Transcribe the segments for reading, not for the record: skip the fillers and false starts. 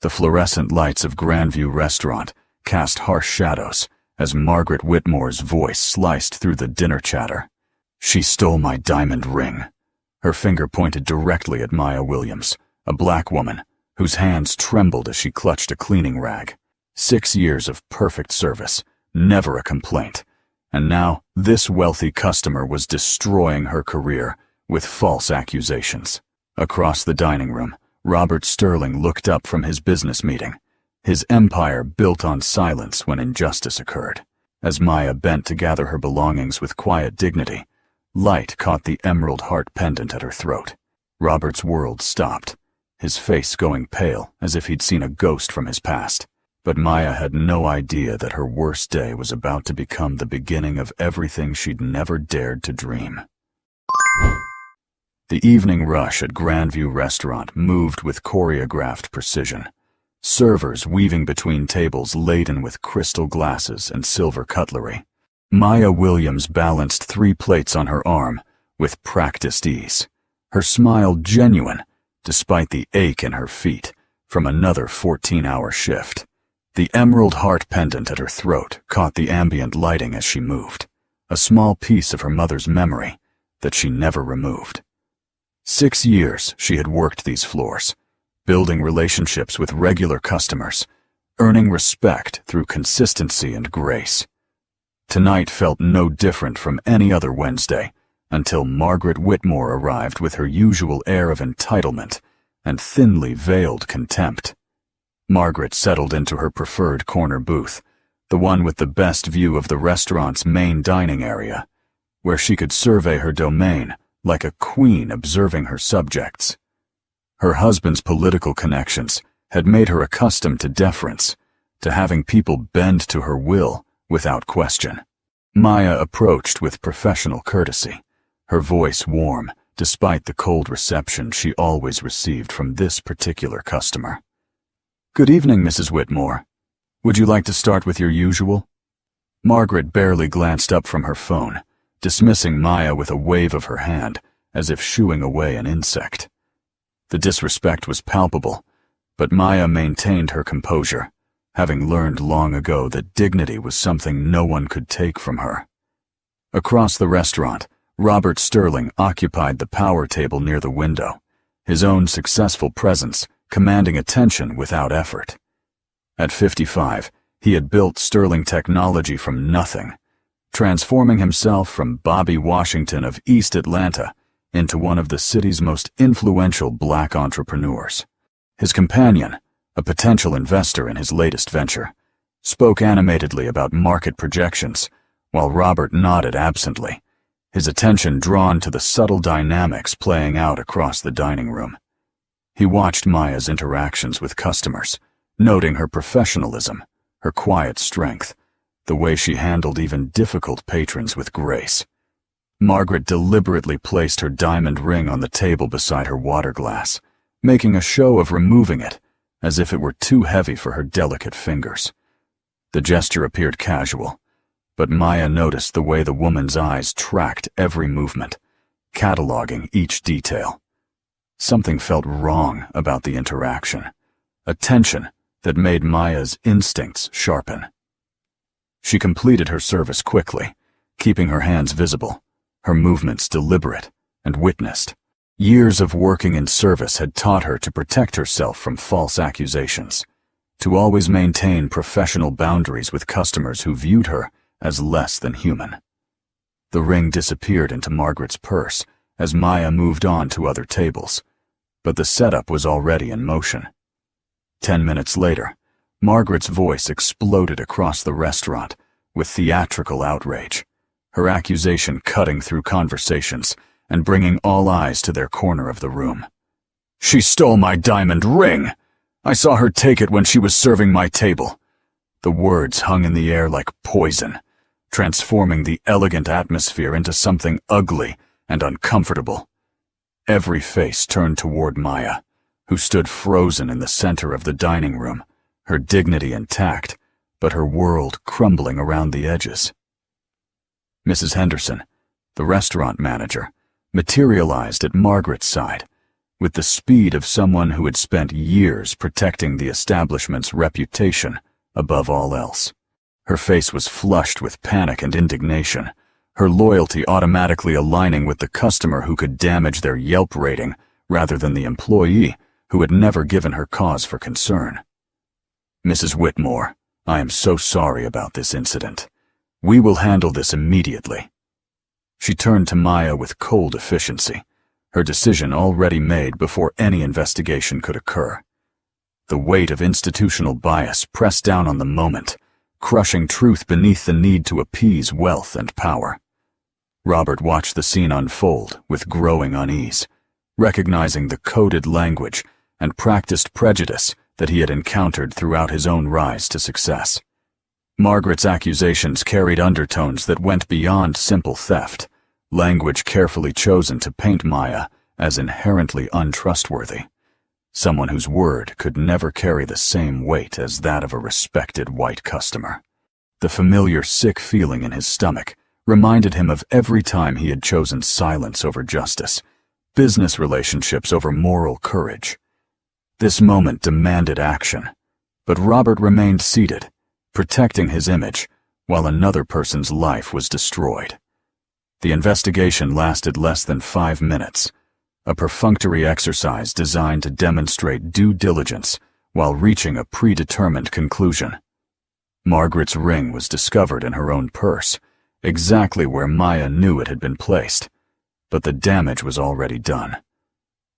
The fluorescent lights of Grandview Restaurant cast harsh shadows as Margaret Whitmore's voice sliced through the dinner chatter. "She stole my diamond ring." Her finger pointed directly at Maya Williams, a black woman whose hands trembled as she clutched a cleaning rag. 6 years of perfect service, never a complaint. And now this wealthy customer was destroying her career with false accusations. Across the dining room, Robert Sterling looked up from his business meeting, his empire built on silence when injustice occurred. As Maya bent to gather her belongings with quiet dignity, light caught the emerald heart pendant at her throat. Robert's world stopped, his face going pale as if he'd seen a ghost from his past. But Maya had no idea that her worst day was about to become the beginning of everything she'd never dared to dream. The evening rush at Grandview Restaurant moved with choreographed precision. Servers weaving between tables laden with crystal glasses and silver cutlery. Maya Williams balanced 3 plates on her arm with practiced ease, her smile genuine despite the ache in her feet from another 14-hour shift. The emerald heart pendant at her throat caught the ambient lighting as she moved, a small piece of her mother's memory that she never removed. 6 years she had worked these floors, building relationships with regular customers, earning respect through consistency and grace. Tonight felt no different from any other Wednesday until Margaret Whitmore arrived with her usual air of entitlement and thinly veiled contempt. Margaret settled into her preferred corner booth, the one with the best view of the restaurant's main dining area, where she could survey her domain like a queen observing her subjects. Her husband's political connections had made her accustomed to deference, to having people bend to her will without question. Maya approached with professional courtesy, her voice warm despite the cold reception she always received from this particular customer. "Good evening, Mrs. Whitmore. Would you like to start with your usual?" Margaret barely glanced up from her phone, dismissing Maya with a wave of her hand, as if shooing away an insect. The disrespect was palpable, but Maya maintained her composure, having learned long ago that dignity was something no one could take from her. Across the restaurant, Robert Sterling occupied the power table near the window, his own successful presence commanding attention without effort. At 55, he had built Sterling Technology from nothing, transforming himself from Bobby Washington of East Atlanta into one of the city's most influential black entrepreneurs. His companion, a potential investor in his latest venture, spoke animatedly about market projections, while Robert nodded absently, his attention drawn to the subtle dynamics playing out across the dining room. He watched Maya's interactions with customers, noting her professionalism, her quiet strength, the way she handled even difficult patrons with grace. Margaret deliberately placed her diamond ring on the table beside her water glass, making a show of removing it, as if it were too heavy for her delicate fingers. The gesture appeared casual, but Maya noticed the way the woman's eyes tracked every movement, cataloging each detail. Something felt wrong about the interaction, a tension that made Maya's instincts sharpen. She completed her service quickly, keeping her hands visible, her movements deliberate and witnessed. Years of working in service had taught her to protect herself from false accusations, to always maintain professional boundaries with customers who viewed her as less than human. The ring disappeared into Margaret's purse as Maya moved on to other tables, but the setup was already in motion. 10 minutes later, Margaret's voice exploded across the restaurant with theatrical outrage, her accusation cutting through conversations and bringing all eyes to their corner of the room. "She stole my diamond ring! I saw her take it when she was serving my table." The words hung in the air like poison, transforming the elegant atmosphere into something ugly and uncomfortable. Every face turned toward Maya, who stood frozen in the center of the dining room, her dignity intact, but her world crumbling around the edges. Mrs. Henderson, the restaurant manager, materialized at Margaret's side, with the speed of someone who had spent years protecting the establishment's reputation above all else. Her face was flushed with panic and indignation, her loyalty automatically aligning with the customer who could damage their Yelp rating rather than the employee who had never given her cause for concern. "Mrs. Whitmore, I am so sorry about this incident. We will handle this immediately." She turned to Maya with cold efficiency, her decision already made before any investigation could occur. The weight of institutional bias pressed down on the moment, crushing truth beneath the need to appease wealth and power. Robert watched the scene unfold with growing unease, recognizing the coded language and practiced prejudice that he had encountered throughout his own rise to success. Margaret's accusations carried undertones that went beyond simple theft, language carefully chosen to paint Maya as inherently untrustworthy, someone whose word could never carry the same weight as that of a respected white customer. The familiar sick feeling in his stomach reminded him of every time he had chosen silence over justice, business relationships over moral courage. This moment demanded action, but Robert remained seated, protecting his image, while another person's life was destroyed. The investigation lasted less than 5 minutes, a perfunctory exercise designed to demonstrate due diligence while reaching a predetermined conclusion. Margaret's ring was discovered in her own purse, exactly where Maya knew it had been placed, but the damage was already done.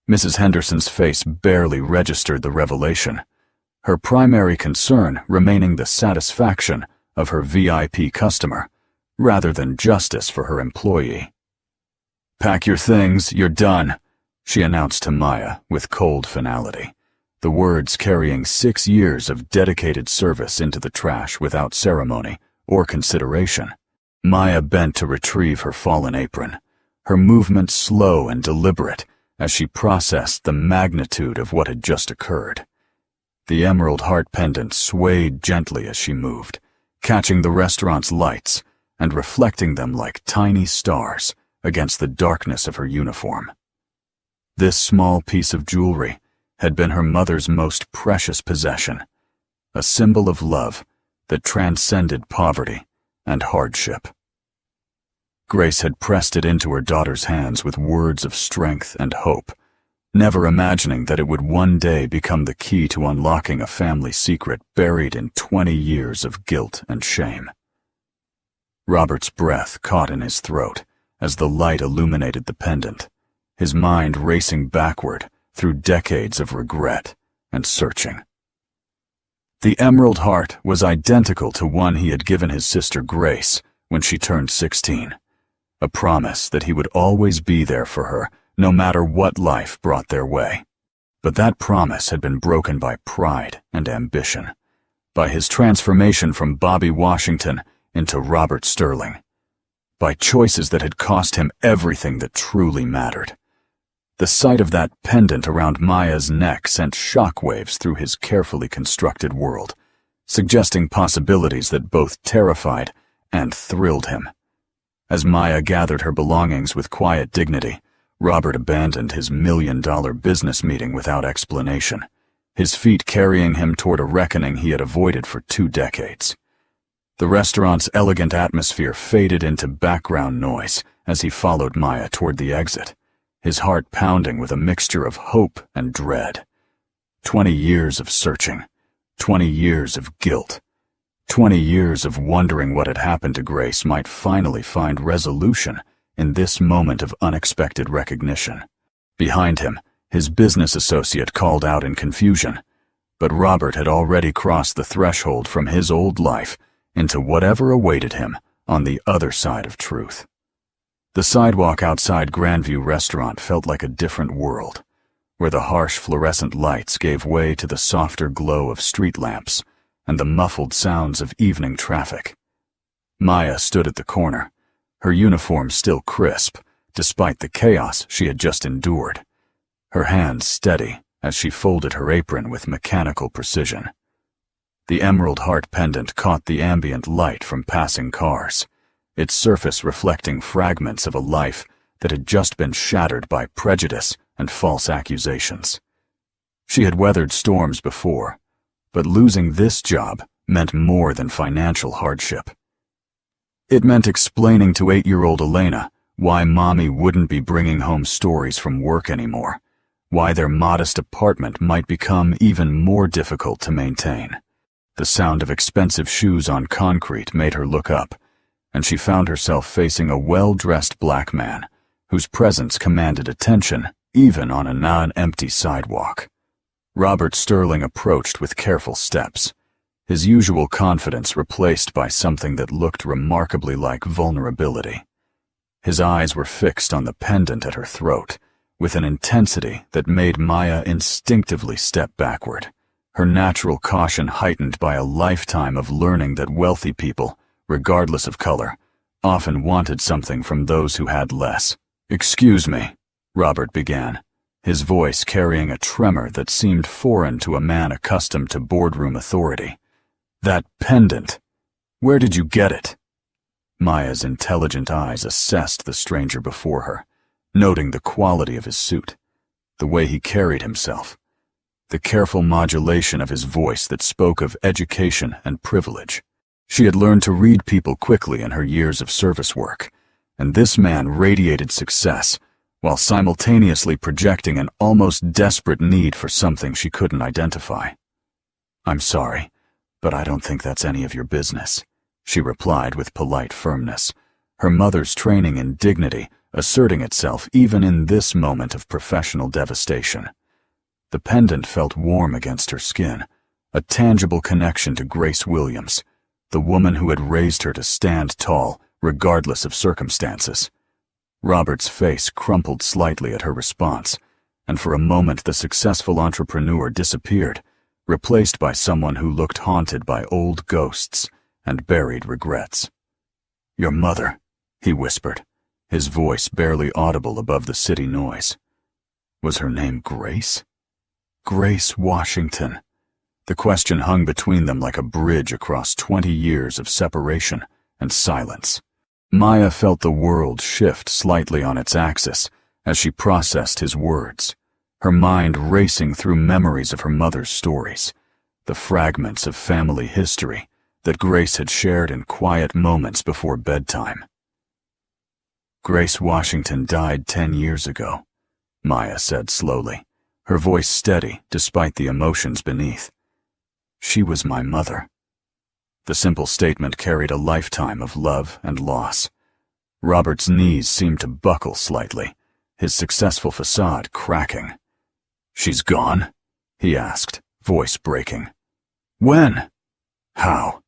Mrs. Henderson's face barely registered the revelation, her primary concern remaining the satisfaction of her VIP customer, rather than justice for her employee. "Pack your things, you're done," she announced to Maya with cold finality, the words carrying 6 years of dedicated service into the trash without ceremony or consideration. Maya bent to retrieve her fallen apron, her movement slow and deliberate as she processed the magnitude of what had just occurred. The emerald heart pendant swayed gently as she moved, catching the restaurant's lights and reflecting them like tiny stars against the darkness of her uniform. This small piece of jewelry had been her mother's most precious possession, a symbol of love that transcended poverty and hardship. Grace had pressed it into her daughter's hands with words of strength and hope, never imagining that it would one day become the key to unlocking a family secret buried in 20 years of guilt and shame. Robert's breath caught in his throat as the light illuminated the pendant, his mind racing backward through decades of regret and searching. The emerald heart was identical to one he had given his sister Grace when she turned 16, a promise that he would always be there for her no matter what life brought their way. But that promise had been broken by pride and ambition, by his transformation from Bobby Washington into Robert Sterling, by choices that had cost him everything that truly mattered. The sight of that pendant around Maya's neck sent shockwaves through his carefully constructed world, suggesting possibilities that both terrified and thrilled him. As Maya gathered her belongings with quiet dignity, Robert abandoned his $1 million business meeting without explanation, his feet carrying him toward a reckoning he had avoided for 2 decades. The restaurant's elegant atmosphere faded into background noise as he followed Maya toward the exit, his heart pounding with a mixture of hope and dread. 20 years of searching, 20 years of guilt, 20 years of wondering what had happened to Grace might finally find resolution in this moment of unexpected recognition. Behind him, his business associate called out in confusion, but Robert had already crossed the threshold from his old life into whatever awaited him on the other side of truth. The sidewalk outside Grandview Restaurant felt like a different world, where the harsh fluorescent lights gave way to the softer glow of street lamps and the muffled sounds of evening traffic. Maya stood at the corner, her uniform still crisp, despite the chaos she had just endured, her hands steady as she folded her apron with mechanical precision. The emerald heart pendant caught the ambient light from passing cars, its surface reflecting fragments of a life that had just been shattered by prejudice and false accusations. She had weathered storms before, but losing this job meant more than financial hardship. It meant explaining to 8-year-old Elena why Mommy wouldn't be bringing home stories from work anymore, why their modest apartment might become even more difficult to maintain. The sound of expensive shoes on concrete made her look up, and she found herself facing a well-dressed black man whose presence commanded attention even on a non-empty sidewalk. Robert Sterling approached with careful steps, his usual confidence replaced by something that looked remarkably like vulnerability. His eyes were fixed on the pendant at her throat, with an intensity that made Maya instinctively step backward, her natural caution heightened by a lifetime of learning that wealthy people, regardless of color, often wanted something from those who had less. "Excuse me," Robert began, his voice carrying a tremor that seemed foreign to a man accustomed to boardroom authority. "That pendant, where did you get it?" Maya's intelligent eyes assessed the stranger before her, noting the quality of his suit, the way he carried himself, the careful modulation of his voice that spoke of education and privilege. She had learned to read people quickly in her years of service work, and this man radiated success while simultaneously projecting an almost desperate need for something she couldn't identify. "I'm sorry, but I don't think that's any of your business," she replied with polite firmness, her mother's training in dignity asserting itself even in this moment of professional devastation. The pendant felt warm against her skin, a tangible connection to Grace Williams, the woman who had raised her to stand tall regardless of circumstances. Robert's face crumpled slightly at her response, and for a moment the successful entrepreneur disappeared, replaced by someone who looked haunted by old ghosts and buried regrets. "Your mother," he whispered, his voice barely audible above the city noise. Was her name Grace? Grace Washington. The question hung between them like a bridge across 20 years of separation and silence. Maya felt the world shift slightly on its axis as she processed his words, her mind racing through memories of her mother's stories, the fragments of family history that Grace had shared in quiet moments before bedtime. "Grace Washington died 10 years ago," Maya said slowly, her voice steady despite the emotions beneath. "She was my mother." The simple statement carried a lifetime of love and loss. Robert's knees seemed to buckle slightly, his successful facade cracking. "She's gone?" he asked, voice breaking. "When? How?"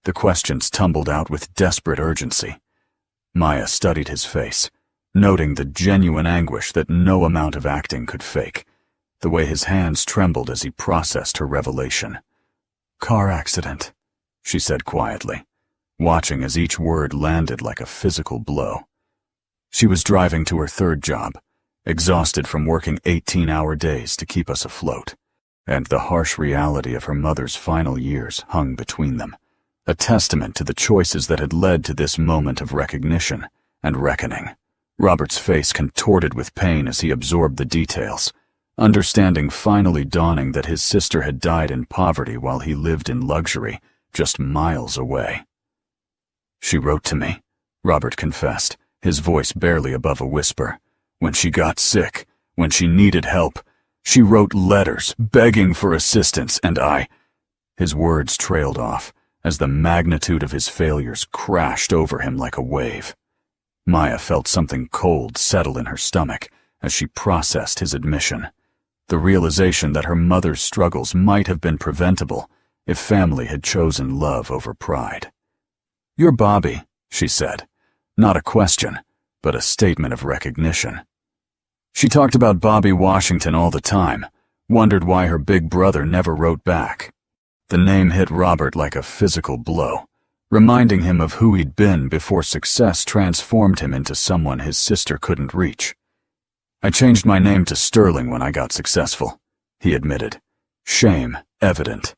The questions tumbled out with desperate urgency. Maya studied his face, noting the genuine anguish that no amount of acting could fake, the way his hands trembled as he processed her revelation. "Car accident," she said quietly, watching as each word landed like a physical blow. She was driving to her third job, exhausted from working 18-hour days to keep us afloat, and the harsh reality of her mother's final years hung between them, a testament to the choices that had led to this moment of recognition and reckoning. Robert's face contorted with pain as he absorbed the details, understanding finally dawning that his sister had died in poverty while he lived in luxury just miles away. "She wrote to me," Robert confessed, his voice barely above a whisper. "When she got sick, when she needed help, she wrote letters begging for assistance, and I—" His words trailed off as the magnitude of his failures crashed over him like a wave. Maya felt something cold settle in her stomach as she processed his admission, the realization that her mother's struggles might have been preventable if family had chosen love over pride. "You're Bobby," she said, not a question, but a statement of recognition. She talked about Bobby Washington all the time, wondered why her big brother never wrote back. The name hit Robert like a physical blow, reminding him of who he'd been before success transformed him into someone his sister couldn't reach. "I changed my name to Sterling when I got successful," he admitted, shame evident.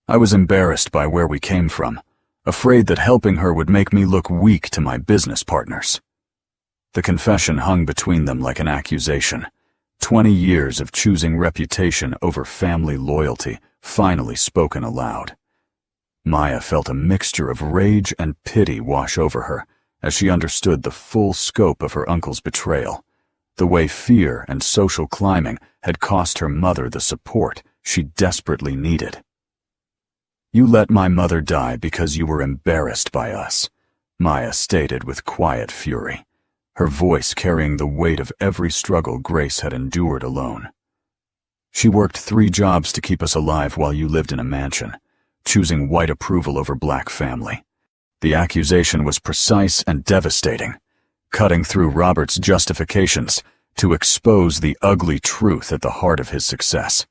"I was embarrassed by where we came from, afraid that helping her would make me look weak to my business partners." The confession hung between them like an accusation. 20 years of choosing reputation over family loyalty finally spoken aloud. Maya felt a mixture of rage and pity wash over her as she understood the full scope of her uncle's betrayal, the way fear and social climbing had cost her mother the support she desperately needed. "You let my mother die because you were embarrassed by us," Maya stated with quiet fury, her voice carrying the weight of every struggle Grace had endured alone. "She worked 3 jobs to keep us alive while you lived in a mansion, choosing white approval over black family." The accusation was precise and devastating, cutting through Robert's justifications to expose the ugly truth at the heart of his success.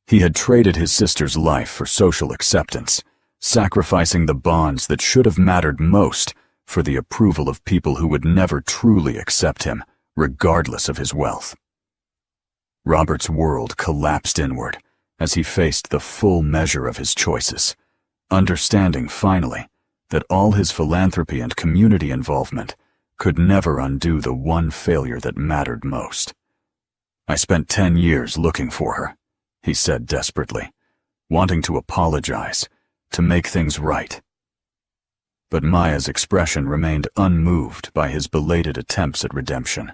He had traded his sister's life for social acceptance, sacrificing the bonds that should have mattered most for the approval of people who would never truly accept him, regardless of his wealth. Robert's world collapsed inward as he faced the full measure of his choices, understanding finally that all his philanthropy and community involvement could never undo the one failure that mattered most. "I spent 10 years looking for her," he said desperately, wanting to apologize, to make things right. But Maya's expression remained unmoved by his belated attempts at redemption.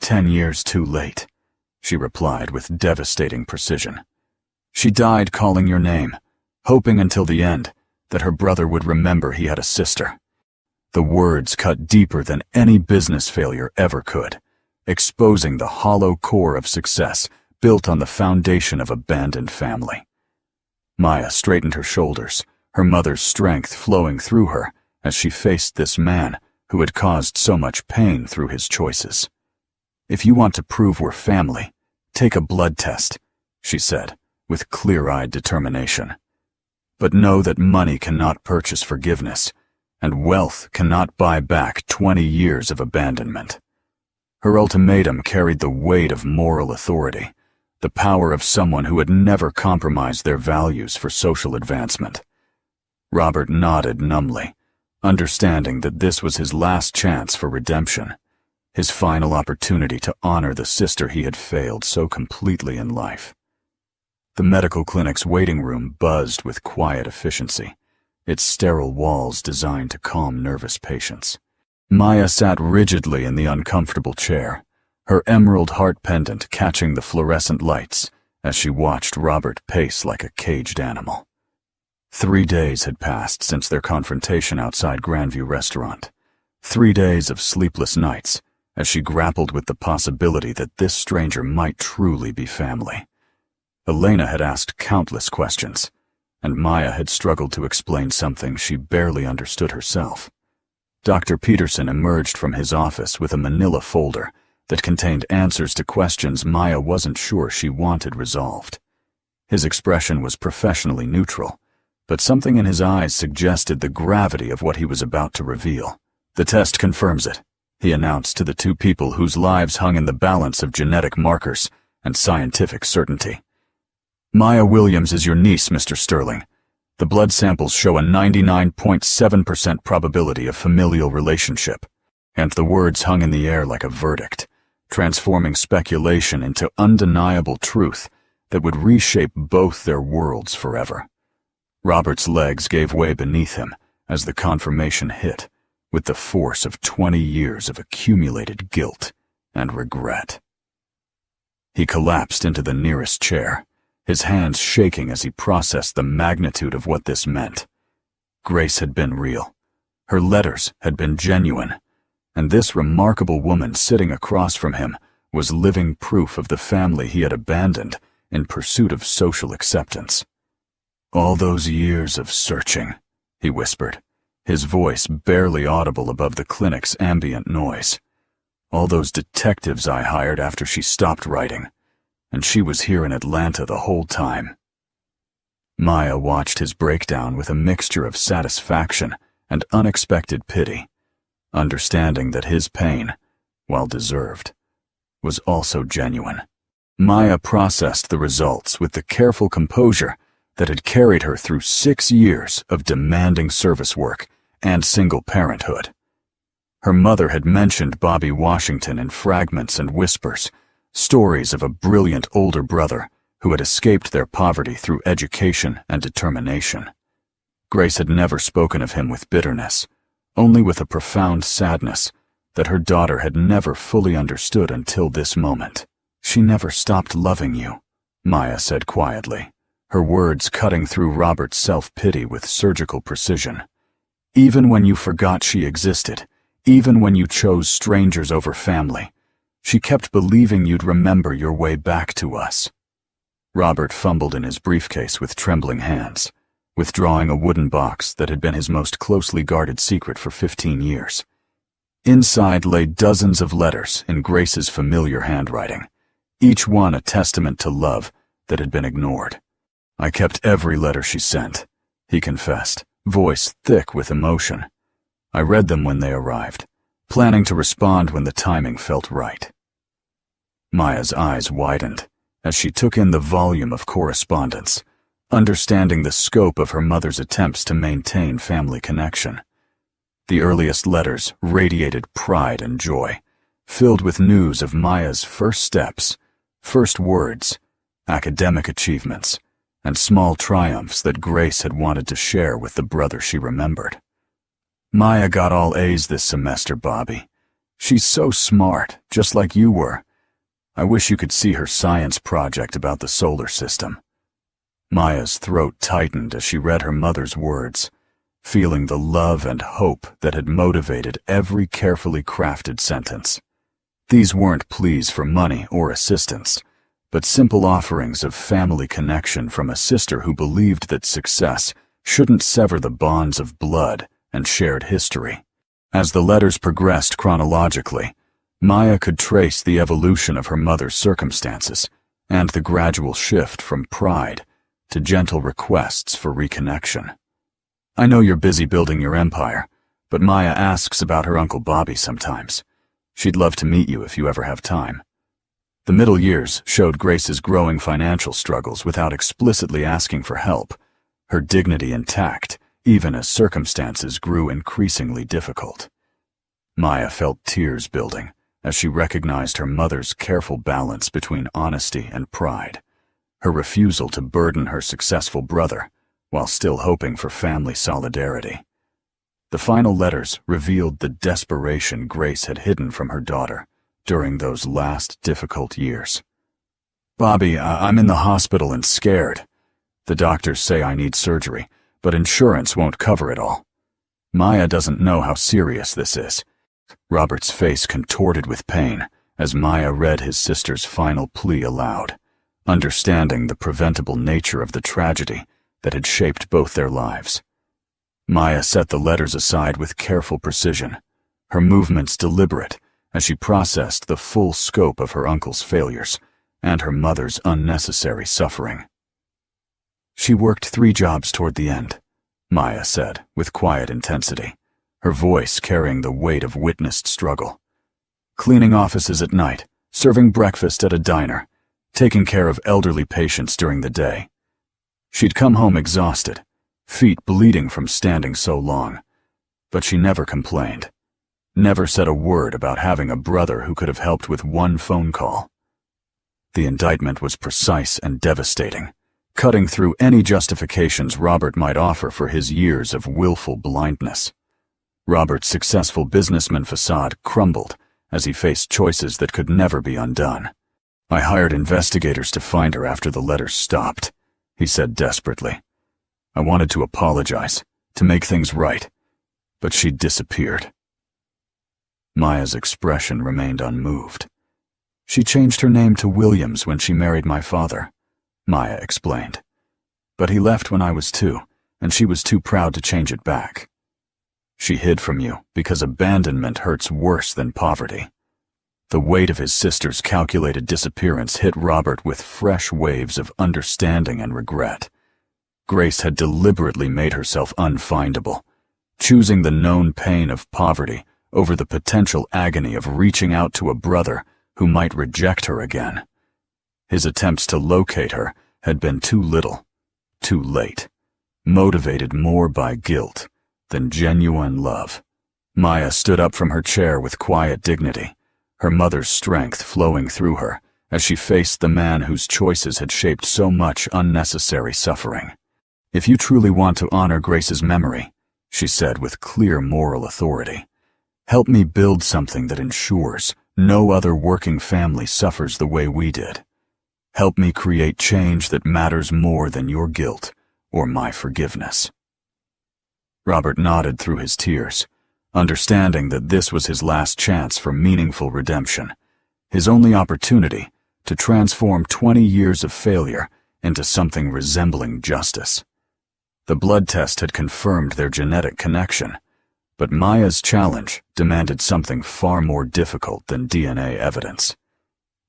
10 years too late," she replied with devastating precision. "She died calling your name, hoping until the end that her brother would remember he had a sister." The words cut deeper than any business failure ever could, exposing the hollow core of success built on the foundation of abandoned family. Maya straightened her shoulders, her mother's strength flowing through her as she faced this man who had caused so much pain through his choices. "If you want to prove we're family, take a blood test," she said, with clear-eyed determination. "But know that money cannot purchase forgiveness, and wealth cannot buy back 20 years of abandonment." Her ultimatum carried the weight of moral authority, the power of someone who had never compromised their values for social advancement. Robert nodded numbly, understanding that this was his last chance for redemption, his final opportunity to honor the sister he had failed so completely in life. The medical clinic's waiting room buzzed with quiet efficiency, its sterile walls designed to calm nervous patients. Maya sat rigidly in the uncomfortable chair, her emerald heart pendant catching the fluorescent lights as she watched Robert pace like a caged animal. 3 days had passed since their confrontation outside Grandview Restaurant. 3 days of sleepless nights as she grappled with the possibility that this stranger might truly be family. Elena had asked countless questions, and Maya had struggled to explain something she barely understood herself. Dr. Peterson emerged from his office with a manila folder that contained answers to questions Maya wasn't sure she wanted resolved. His expression was professionally neutral, but something in his eyes suggested the gravity of what he was about to reveal. "The test confirms it," he announced to the 2 people whose lives hung in the balance of genetic markers and scientific certainty. "Maya Williams is your niece, Mr. Sterling. The blood samples show a 99.7% probability of familial relationship," and the words hung in the air like a verdict, transforming speculation into undeniable truth that would reshape both their worlds forever. Robert's legs gave way beneath him as the confirmation hit, with the force of 20 years of accumulated guilt and regret. He collapsed into the nearest chair, his hands shaking as he processed the magnitude of what this meant. Grace had been real. Her letters had been genuine, and this remarkable woman sitting across from him was living proof of the family he had abandoned in pursuit of social acceptance. "All those years of searching," he whispered, his voice barely audible above the clinic's ambient noise. "All those detectives I hired after she stopped writing, and she was here in Atlanta the whole time." Maya watched his breakdown with a mixture of satisfaction and unexpected pity, understanding that his pain, while deserved, was also genuine. Maya processed the results with the careful composure that had carried her through 6 years of demanding service work and single parenthood. Her mother had mentioned Bobby Washington in fragments and whispers, stories of a brilliant older brother who had escaped their poverty through education and determination. Grace had never spoken of him with bitterness, only with a profound sadness that her daughter had never fully understood until this moment. "She never stopped loving you," Maya said quietly, her words cutting through Robert's self-pity with surgical precision. "Even when you forgot she existed, even when you chose strangers over family, she kept believing you'd remember your way back to us." Robert fumbled in his briefcase with trembling hands, withdrawing a wooden box that had been his most closely guarded secret for 15 years. Inside lay dozens of letters in Grace's familiar handwriting, each one a testament to love that had been ignored. "I kept every letter she sent," he confessed, voice thick with emotion. "I read them when they arrived, planning to respond when the timing felt right." Maya's eyes widened as she took in the volume of correspondence, understanding the scope of her mother's attempts to maintain family connection. The earliest letters radiated pride and joy, filled with news of Maya's first steps, first words, academic achievements, and small triumphs that Grace had wanted to share with the brother she remembered. "Maya got all A's this semester, Bobby. She's so smart, just like you were. I wish you could see her science project about the solar system." Maya's throat tightened as she read her mother's words, feeling the love and hope that had motivated every carefully crafted sentence. These weren't pleas for money or assistance, but simple offerings of family connection from a sister who believed that success shouldn't sever the bonds of blood and shared history. As the letters progressed chronologically, Maya could trace the evolution of her mother's circumstances and the gradual shift from pride to gentle requests for reconnection. "I know you're busy building your empire, but Maya asks about her Uncle Bobby sometimes. She'd love to meet you if you ever have time." The middle years showed Grace's growing financial struggles without explicitly asking for help, her dignity intact, even as circumstances grew increasingly difficult. Maya felt tears building as she recognized her mother's careful balance between honesty and pride, her refusal to burden her successful brother while still hoping for family solidarity. The final letters revealed the desperation Grace had hidden from her daughter during those last difficult years. "Bobby, I'm in the hospital and scared. The doctors say I need surgery, but insurance won't cover it all. Maya doesn't know how serious this is." Robert's face contorted with pain as Maya read his sister's final plea aloud, understanding the preventable nature of the tragedy that had shaped both their lives. Maya set the letters aside with careful precision, her movements deliberate as she processed the full scope of her uncle's failures and her mother's unnecessary suffering. "She worked 3 jobs toward the end," Maya said with quiet intensity, her voice carrying the weight of witnessed struggle. "Cleaning offices at night, serving breakfast at a diner, taking care of elderly patients during the day. She'd come home exhausted, feet bleeding from standing so long, but she never complained, never said a word about having a brother who could have helped with one phone call." The indictment was precise and devastating, cutting through any justifications Robert might offer for his years of willful blindness. Robert's successful businessman facade crumbled as he faced choices that could never be undone. "I hired investigators to find her after the letters stopped," he said desperately. "I wanted to apologize, to make things right, but she'd disappeared." Maya's expression remained unmoved. "She changed her name to Williams when she married my father," Maya explained. "But he left when I was 2, and she was too proud to change it back. She hid from you because abandonment hurts worse than poverty." The weight of his sister's calculated disappearance hit Robert with fresh waves of understanding and regret. Grace had deliberately made herself unfindable, choosing the known pain of poverty over the potential agony of reaching out to a brother who might reject her again. His attempts to locate her had been too little, too late, motivated more by guilt than genuine love. Maya stood up from her chair with quiet dignity, her mother's strength flowing through her as she faced the man whose choices had shaped so much unnecessary suffering. "If you truly want to honor Grace's memory," she said with clear moral authority, "help me build something that ensures no other working family suffers the way we did. Help me create change that matters more than your guilt or my forgiveness." Robert nodded through his tears, understanding that this was his last chance for meaningful redemption, his only opportunity to transform 20 years of failure into something resembling justice. The blood test had confirmed their genetic connection, but Maya's challenge demanded something far more difficult than DNA evidence.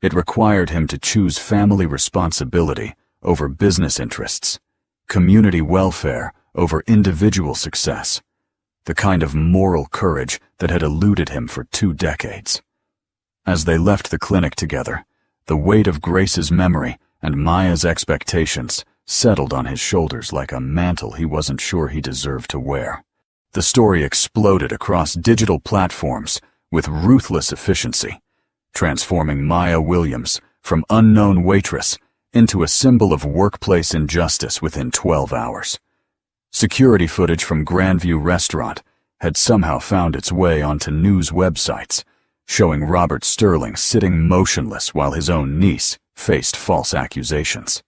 It required him to choose family responsibility over business interests, community welfare over individual success, the kind of moral courage that had eluded him for 2 decades. As they left the clinic together, the weight of Grace's memory and Maya's expectations settled on his shoulders like a mantle he wasn't sure he deserved to wear. The story exploded across digital platforms with ruthless efficiency, transforming Maya Williams from unknown waitress into a symbol of workplace injustice within 12 hours. Security footage from Grandview Restaurant had somehow found its way onto news websites, showing Robert Sterling sitting motionless while his own niece faced false accusations.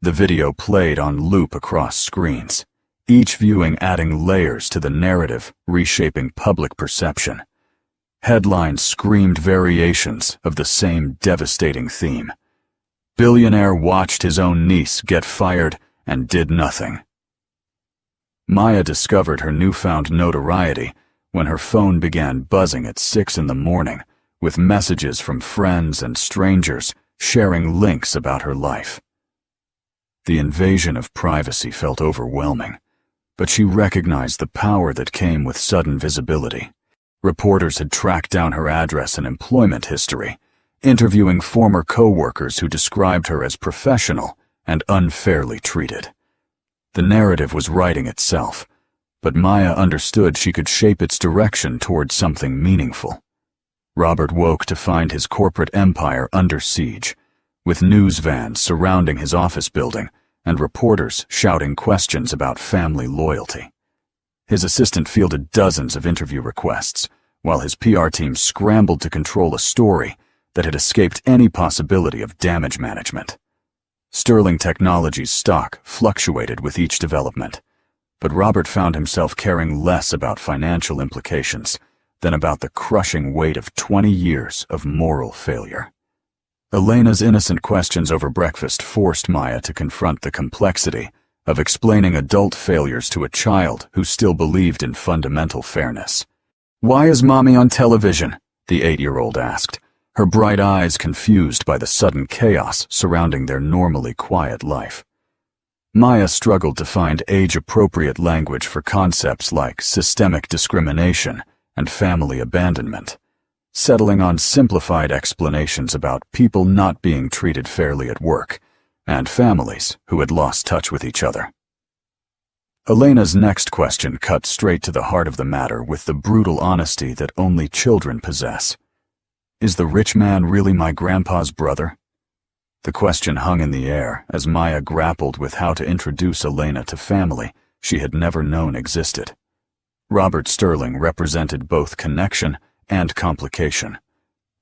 The video played on loop across screens, each viewing adding layers to the narrative, reshaping public perception. Headlines screamed variations of the same devastating theme. Billionaire watched his own niece get fired and did nothing. Maya discovered her newfound notoriety when her phone began buzzing at 6 in the morning with messages from friends and strangers sharing links about her life. The invasion of privacy felt overwhelming, but she recognized the power that came with sudden visibility. Reporters had tracked down her address and employment history, interviewing former co-workers who described her as professional and unfairly treated. The narrative was writing itself, but Maya understood she could shape its direction towards something meaningful. Robert woke to find his corporate empire under siege, with news vans surrounding his office building and reporters shouting questions about family loyalty. His assistant fielded dozens of interview requests, while his PR team scrambled to control a story that had escaped any possibility of damage management. Sterling Technologies' stock fluctuated with each development, but Robert found himself caring less about financial implications than about the crushing weight of 20 years of moral failure. Elena's innocent questions over breakfast forced Maya to confront the complexity of explaining adult failures to a child who still believed in fundamental fairness. "Why is Mommy on television?" the 8-year-old asked, her bright eyes confused by the sudden chaos surrounding their normally quiet life. Maya struggled to find age-appropriate language for concepts like systemic discrimination and family abandonment, settling on simplified explanations about people not being treated fairly at work and families who had lost touch with each other. Elena's next question cut straight to the heart of the matter with the brutal honesty that only children possess. "Is the rich man really my grandpa's brother?" The question hung in the air as Maya grappled with how to introduce Elena to family she had never known existed. Robert Sterling represented both connection and complication,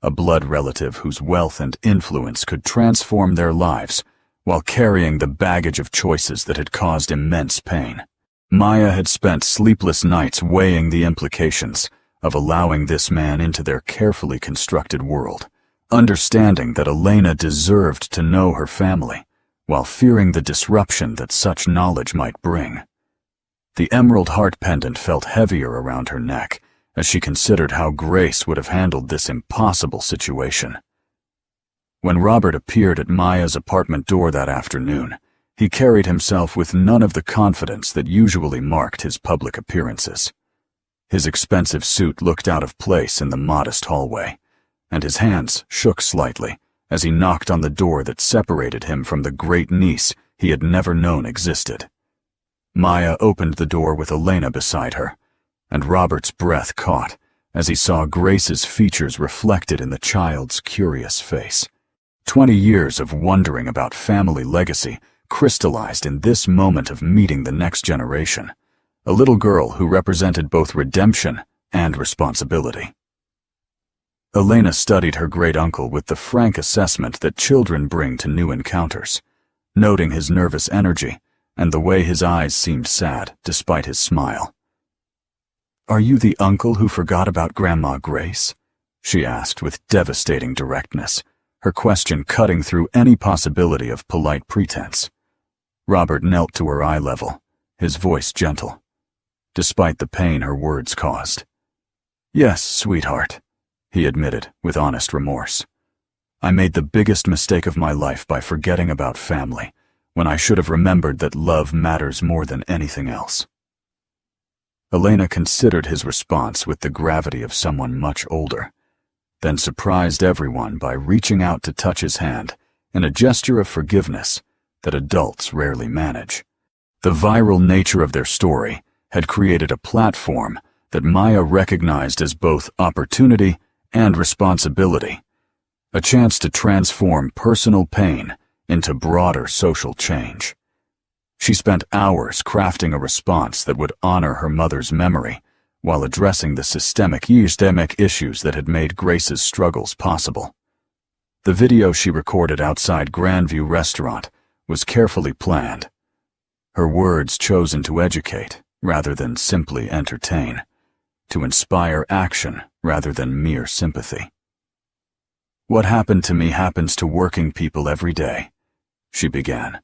a blood relative whose wealth and influence could transform their lives while carrying the baggage of choices that had caused immense pain. Maya had spent sleepless nights weighing the implications of allowing this man into their carefully constructed world, understanding that Elena deserved to know her family, while fearing the disruption that such knowledge might bring. The emerald heart pendant felt heavier around her neck as she considered how Grace would have handled this impossible situation. When Robert appeared at Maya's apartment door that afternoon, he carried himself with none of the confidence that usually marked his public appearances. His expensive suit looked out of place in the modest hallway, and his hands shook slightly as he knocked on the door that separated him from the great niece he had never known existed. Maya opened the door with Elena beside her, and Robert's breath caught as he saw Grace's features reflected in the child's curious face. 20 years of wondering about family legacy crystallized in this moment of meeting the next generation, a little girl who represented both redemption and responsibility. Elena studied her great-uncle with the frank assessment that children bring to new encounters, noting his nervous energy and the way his eyes seemed sad despite his smile. "Are you the uncle who forgot about Grandma Grace?" she asked with devastating directness, her question cutting through any possibility of polite pretense. Robert knelt to her eye level, his voice gentle, despite the pain her words caused. "Yes, sweetheart," he admitted with honest remorse. "I made the biggest mistake of my life by forgetting about family, when I should have remembered that love matters more than anything else." Elena considered his response with the gravity of someone much older, then surprised everyone by reaching out to touch his hand in a gesture of forgiveness that adults rarely manage. The viral nature of their story had created a platform that Maya recognized as both opportunity and responsibility, a chance to transform personal pain into broader social change. She spent hours crafting a response that would honor her mother's memory while addressing the systemic issues that had made Grace's struggles possible. The video she recorded outside Grandview Restaurant was carefully planned, her words chosen to educate rather than simply entertain, to inspire action rather than mere sympathy. "What happened to me happens to working people every day," she began,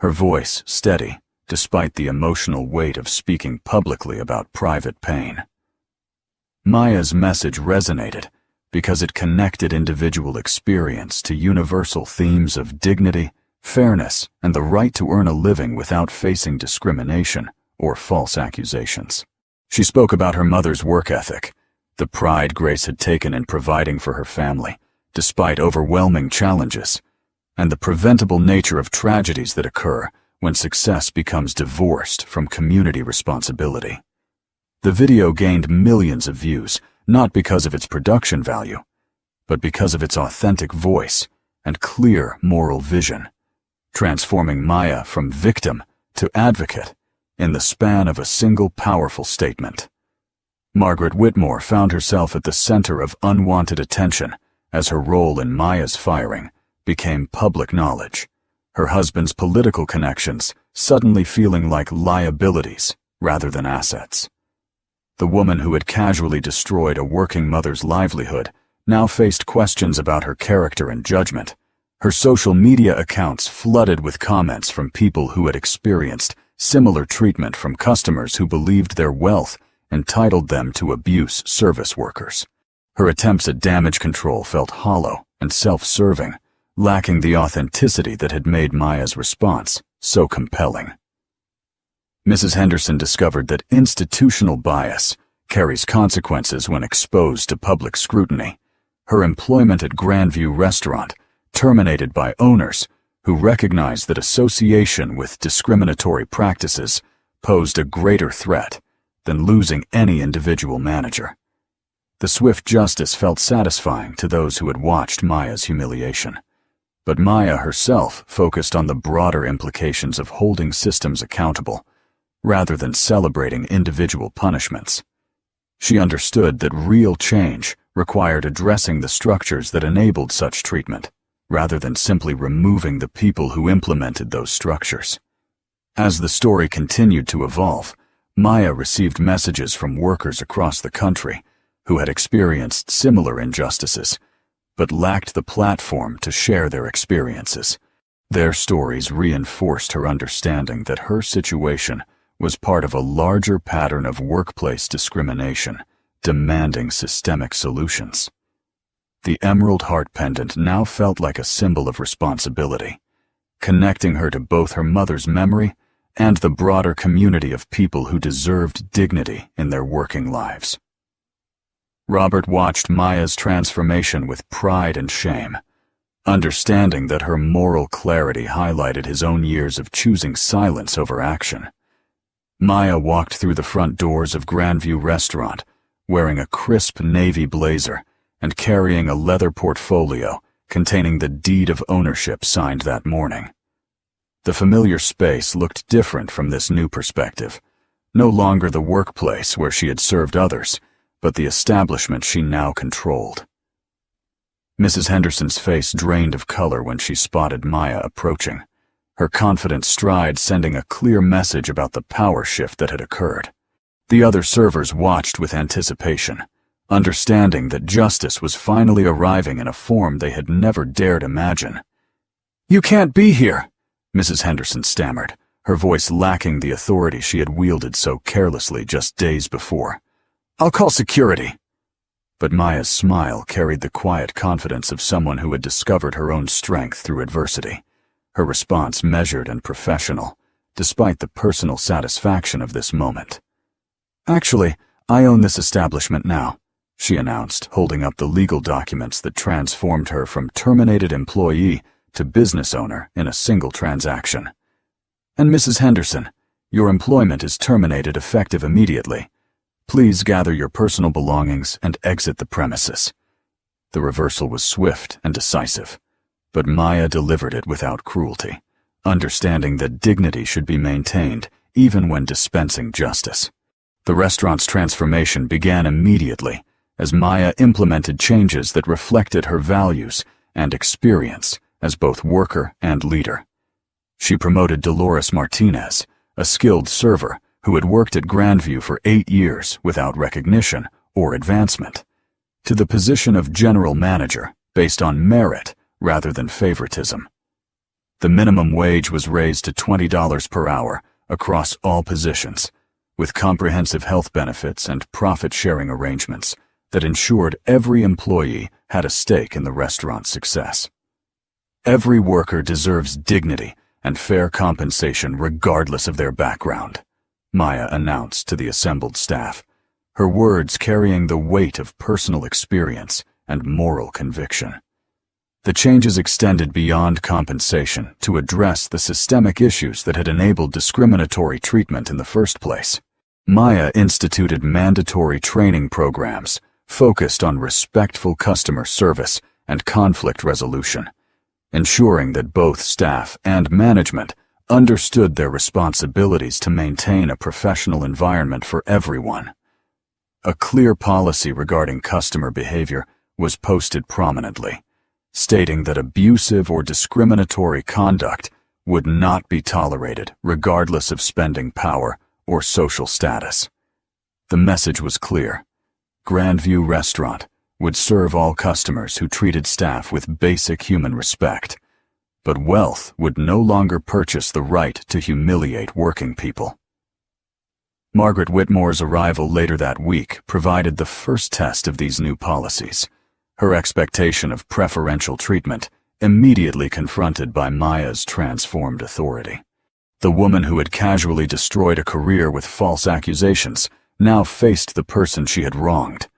her voice steady despite the emotional weight of speaking publicly about private pain. Maya's message resonated because it connected individual experience to universal themes of dignity, fairness, and the right to earn a living without facing discrimination or false accusations. She spoke about her mother's work ethic, the pride Grace had taken in providing for her family, despite overwhelming challenges, and the preventable nature of tragedies that occur when success becomes divorced from community responsibility. The video gained millions of views, not because of its production value, but because of its authentic voice and clear moral vision, transforming Maya from victim to advocate in the span of a single powerful statement. Margaret Whitmore found herself at the center of unwanted attention as her role in Maya's firing became public knowledge, her husband's political connections suddenly feeling like liabilities rather than assets. The woman who had casually destroyed a working mother's livelihood now faced questions about her character and judgment. Her social media accounts flooded with comments from people who had experienced similar treatment from customers who believed their wealth entitled them to abuse service workers. Her attempts at damage control felt hollow and self-serving, lacking the authenticity that had made Maya's response so compelling. Mrs. Henderson discovered that institutional bias carries consequences when exposed to public scrutiny. Her employment at Grandview Restaurant terminated by owners who recognized that association with discriminatory practices posed a greater threat than losing any individual manager. The swift justice felt satisfying to those who had watched Maya's humiliation, but Maya herself focused on the broader implications of holding systems accountable, rather than celebrating individual punishments. She understood that real change required addressing the structures that enabled such treatment, rather than simply removing the people who implemented those structures. As the story continued to evolve, Maya received messages from workers across the country who had experienced similar injustices, but lacked the platform to share their experiences. Their stories reinforced her understanding that her situation was part of a larger pattern of workplace discrimination, demanding systemic solutions. The Emerald Heart pendant now felt like a symbol of responsibility, connecting her to both her mother's memory and the broader community of people who deserved dignity in their working lives. Robert watched Maya's transformation with pride and shame, understanding that her moral clarity highlighted his own years of choosing silence over action. Maya walked through the front doors of Grandview Restaurant, wearing a crisp navy blazer and carrying a leather portfolio containing the deed of ownership signed that morning. The familiar space looked different from this new perspective. No longer the workplace where she had served others, but the establishment she now controlled. Mrs. Henderson's face drained of color when she spotted Maya approaching, her confident stride sending a clear message about the power shift that had occurred. The other servers watched with anticipation, understanding that justice was finally arriving in a form they had never dared imagine. "You can't be here," Mrs. Henderson stammered, her voice lacking the authority she had wielded so carelessly just days before. "I'll call security." But Maya's smile carried the quiet confidence of someone who had discovered her own strength through adversity, her response measured and professional, despite the personal satisfaction of this moment. "Actually, I own this establishment now," she announced, holding up the legal documents that transformed her from terminated employee to business owner in a single transaction. "And Mrs. Henderson, your employment is terminated effective immediately. Please gather your personal belongings and exit the premises." The reversal was swift and decisive, but Maya delivered it without cruelty, understanding that dignity should be maintained even when dispensing justice. The restaurant's transformation began immediately as Maya implemented changes that reflected her values and experience as both worker and leader. She promoted Dolores Martinez, a skilled server who had worked at Grandview for 8 years without recognition or advancement, to the position of general manager based on merit rather than favoritism. The minimum wage was raised to $20 per hour across all positions, with comprehensive health benefits and profit-sharing arrangements that ensured every employee had a stake in the restaurant's success. Every worker deserves dignity and fair compensation regardless of their background, Maya announced to the assembled staff, her words carrying the weight of personal experience and moral conviction. The changes extended beyond compensation to address the systemic issues that had enabled discriminatory treatment in the first place. Maya instituted mandatory training programs focused on respectful customer service and conflict resolution, ensuring that both staff and management understood their responsibilities to maintain a professional environment for everyone. A clear policy regarding customer behavior was posted prominently, stating that abusive or discriminatory conduct would not be tolerated regardless of spending power or social status. The message was clear. Grandview Restaurant would serve all customers who treated staff with basic human respect, but wealth would no longer purchase the right to humiliate working people. Margaret Whitmore's arrival later that week provided the first test of these new policies, her expectation of preferential treatment immediately confronted by Maya's transformed authority. The woman who had casually destroyed a career with false accusations now faced the person she had wronged,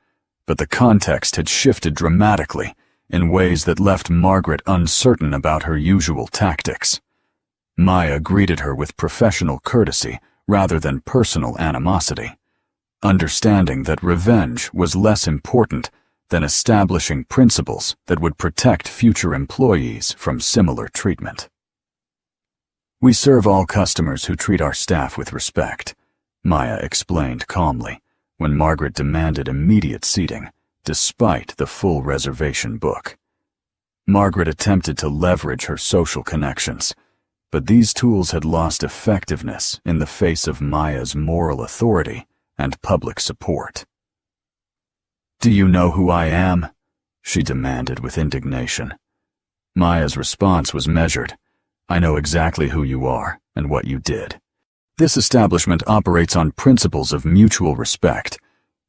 but the context had shifted dramatically in ways that left Margaret uncertain about her usual tactics. Maya greeted her with professional courtesy rather than personal animosity, understanding that revenge was less important than establishing principles that would protect future employees from similar treatment. "We serve all customers who treat our staff with respect," Maya explained calmly when Margaret demanded immediate seating, despite the full reservation book. Margaret attempted to leverage her social connections, but these tools had lost effectiveness in the face of Maya's moral authority and public support. "Do you know who I am?" she demanded with indignation. Maya's response was measured. "I know exactly who you are and what you did. This establishment operates on principles of mutual respect,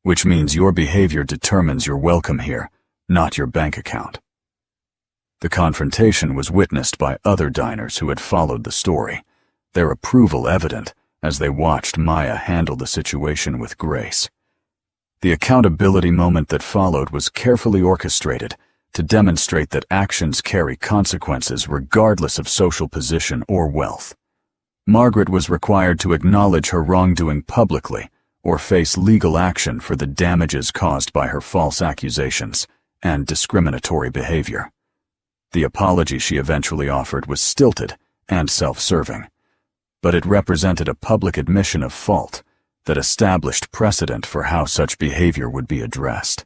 which means your behavior determines your welcome here, not your bank account." The confrontation was witnessed by other diners who had followed the story, their approval evident as they watched Maya handle the situation with grace. The accountability moment that followed was carefully orchestrated to demonstrate that actions carry consequences regardless of social position or wealth. Margaret was required to acknowledge her wrongdoing publicly or face legal action for the damages caused by her false accusations and discriminatory behavior. The apology she eventually offered was stilted and self-serving, but it represented a public admission of fault that established precedent for how such behavior would be addressed.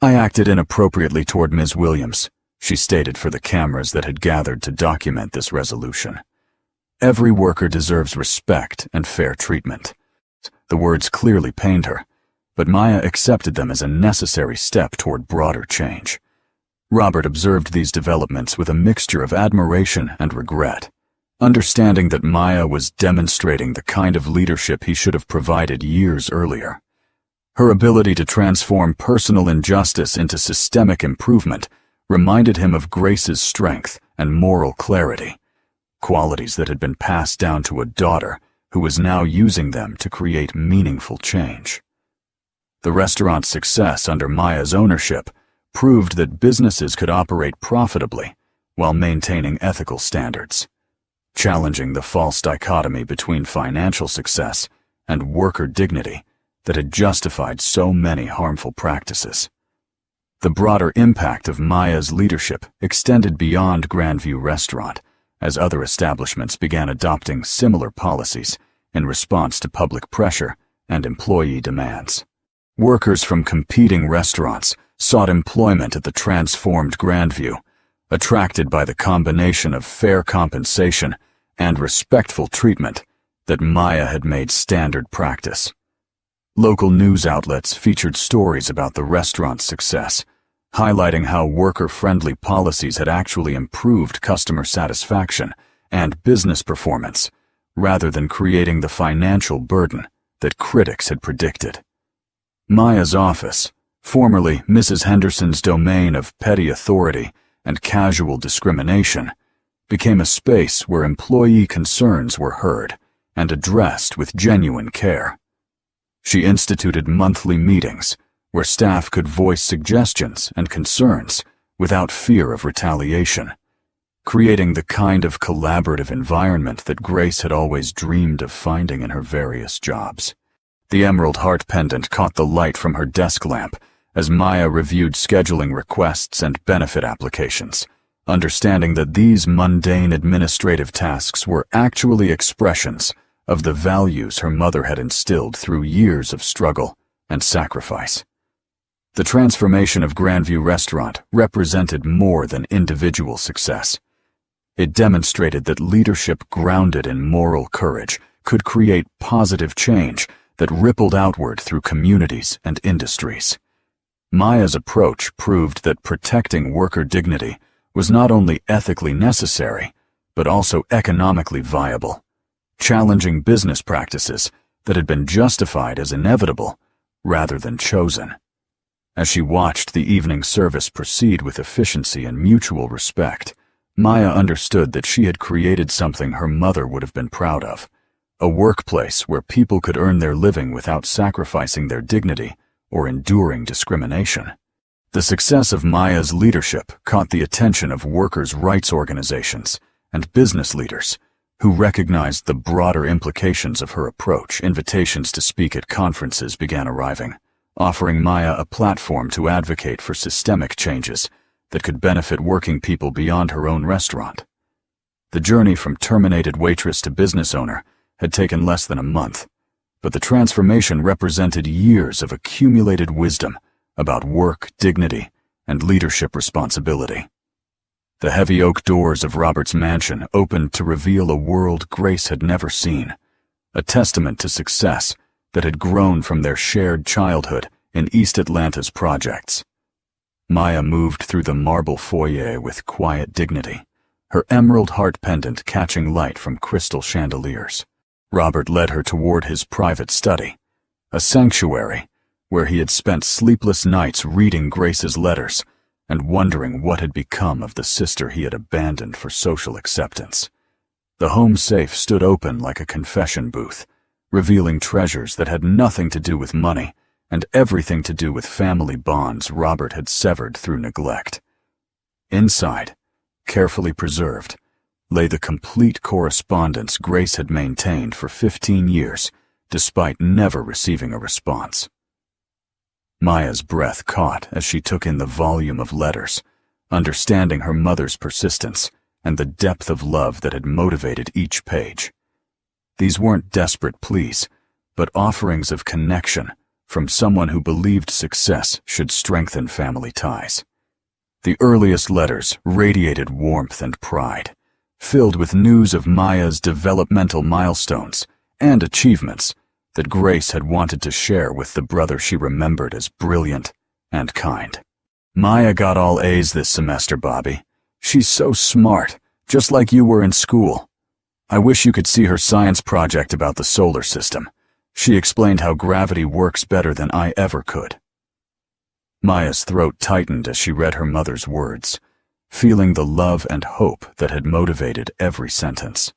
"I acted inappropriately toward Ms. Williams," she stated for the cameras that had gathered to document this resolution. "Every worker deserves respect and fair treatment." The words clearly pained her, but Maya accepted them as a necessary step toward broader change. Robert observed these developments with a mixture of admiration and regret, understanding that Maya was demonstrating the kind of leadership he should have provided years earlier. Her ability to transform personal injustice into systemic improvement reminded him of Grace's strength and moral clarity, qualities that had been passed down to a daughter who was now using them to create meaningful change. The restaurant's success under Maya's ownership proved that businesses could operate profitably while maintaining ethical standards, challenging the false dichotomy between financial success and worker dignity that had justified so many harmful practices. The broader impact of Maya's leadership extended beyond Grandview Restaurant, as other establishments began adopting similar policies in response to public pressure and employee demands. Workers from competing restaurants sought employment at the transformed Grandview, attracted by the combination of fair compensation and respectful treatment that Maya had made standard practice. Local news outlets featured stories about the restaurant's success, highlighting how worker-friendly policies had actually improved customer satisfaction and business performance, rather than creating the financial burden that critics had predicted. Maya's office, formerly Mrs. Henderson's domain of petty authority and casual discrimination, became a space where employee concerns were heard and addressed with genuine care. She instituted monthly meetings where staff could voice suggestions and concerns without fear of retaliation, creating the kind of collaborative environment that Grace had always dreamed of finding in her various jobs. The emerald heart pendant caught the light from her desk lamp as Maya reviewed scheduling requests and benefit applications, understanding that these mundane administrative tasks were actually expressions of the values her mother had instilled through years of struggle and sacrifice. The transformation of Grandview Restaurant represented more than individual success. It demonstrated that leadership grounded in moral courage could create positive change that rippled outward through communities and industries. Maya's approach proved that protecting worker dignity was not only ethically necessary, but also economically viable, challenging business practices that had been justified as inevitable rather than chosen. As she watched the evening service proceed with efficiency and mutual respect, Maya understood that she had created something her mother would have been proud of, a workplace where people could earn their living without sacrificing their dignity or enduring discrimination. The success of Maya's leadership caught the attention of workers' rights organizations and business leaders who recognized the broader implications of her approach. Invitations to speak at conferences began arriving, offering Maya a platform to advocate for systemic changes that could benefit working people beyond her own restaurant. The journey from terminated waitress to business owner had taken less than a month, but the transformation represented years of accumulated wisdom about work, dignity, and leadership responsibility. The heavy oak doors of Robert's mansion opened to reveal a world Grace had never seen, a testament to success that had grown from their shared childhood in East Atlanta's projects. Maya moved through the marble foyer with quiet dignity, her emerald heart pendant catching light from crystal chandeliers. Robert led her toward his private study, a sanctuary where he had spent sleepless nights reading Grace's letters and wondering what had become of the sister he had abandoned for social acceptance. The home safe stood open like a confession booth, revealing treasures that had nothing to do with money and everything to do with family bonds Robert had severed through neglect. Inside, carefully preserved, lay the complete correspondence Grace had maintained for 15 years, despite never receiving a response. Maya's breath caught as she took in the volume of letters, understanding her mother's persistence and the depth of love that had motivated each page. These weren't desperate pleas, but offerings of connection from someone who believed success should strengthen family ties. The earliest letters radiated warmth and pride, filled with news of Maya's developmental milestones and achievements that Grace had wanted to share with the brother she remembered as brilliant and kind. "Maya got all A's this semester, Bobby. She's so smart, just like you were in school. I wish you could see her science project about the solar system. She explained how gravity works better than I ever could." Maya's throat tightened as she read her mother's words, feeling the love and hope that had motivated every sentence.